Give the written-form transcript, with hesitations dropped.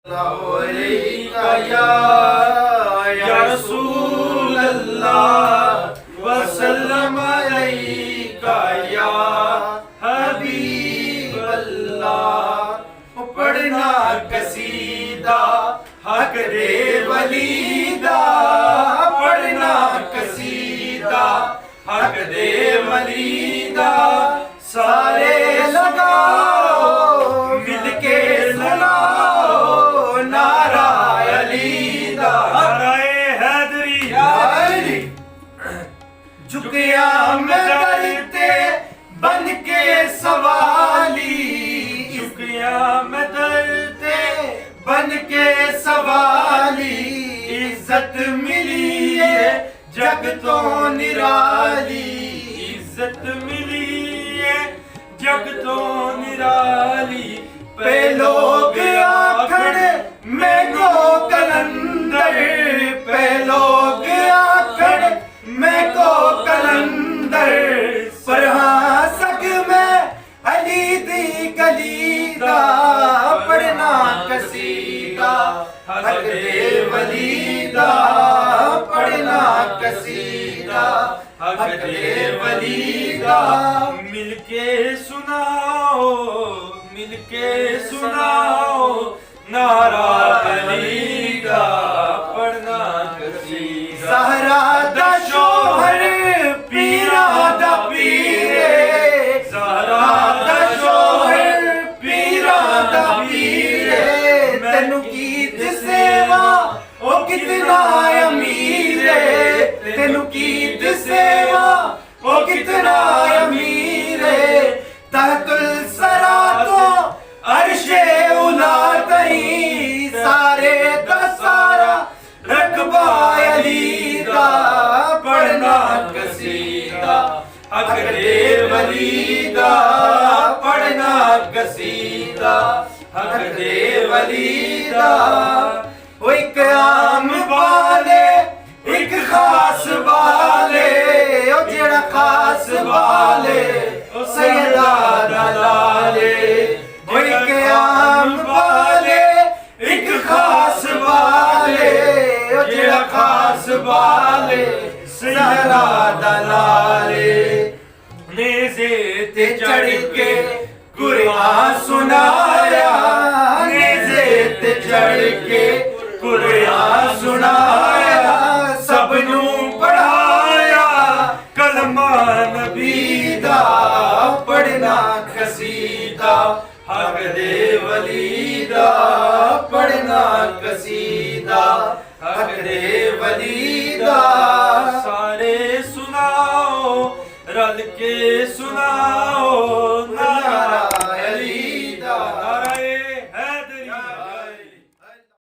या रसूल अल्लाह वसल्लम अलैका या हबीब अल्लाह। पढ़ना कसीदा हक दे वलीदा, पढ़ना कसीदा हक दे वलीदा। सारे लगाओ मिलके सुनाओ नारा अलीदा, नाराए हैदरी। झुकिया मैं दरते बन के सवाली, झुकिया मैं दरते बन के सवाली। इज्जत मिली है जग तो निराली, इज्जत मिली है जग तो निराली। पे लोग आखड़ मैं को कलंदर, पे लोग आखड़ मैं को कलंदर। पर हाँ सक मैं अली दी कलीदा, पढ़ना कसीदा हक दे वलीदा, पढ़ना कसीदा हक दे वलीदा। मिलके सुनाओ मिलके सुनाओ नारा अली दा, पढ़ना कसीदा। ज़हरा दा शोहर पीरा दा पीरे, ज़हरा दा शोहर पीरा दा पीरे। तेनू कीत सेवा ओ कितना अमीर है, तेनू कीत सेवा ओ कितना अमीर है। तहतुल सरा तो अर्शे उला तई, सारे दा सारा रकबा अली दा। पढ़ना कसीदा हक दे वलीदा, पढ़ना कसीदा हक दे वलीदा। ओ एक आम वाले एक खास वाले, ओ जेड़ा खास वाले ओ सैयदा दलाले। ओ एक आम वाले एक खास वाले, ओ जेड़ा खास वाले सैयदा दलाले। नेज़े ते चढ़ के कुरान सुनाया, नेज़े ते चढ़ के कुरान सुनाया। सबनू पढ़ाया कलमा नबी दा, पढ़ना कसीदा हक दे वलीदा, पढ़ना कसीदा हक दे वलीदा। सारे सुनाओ रल के सुनाओ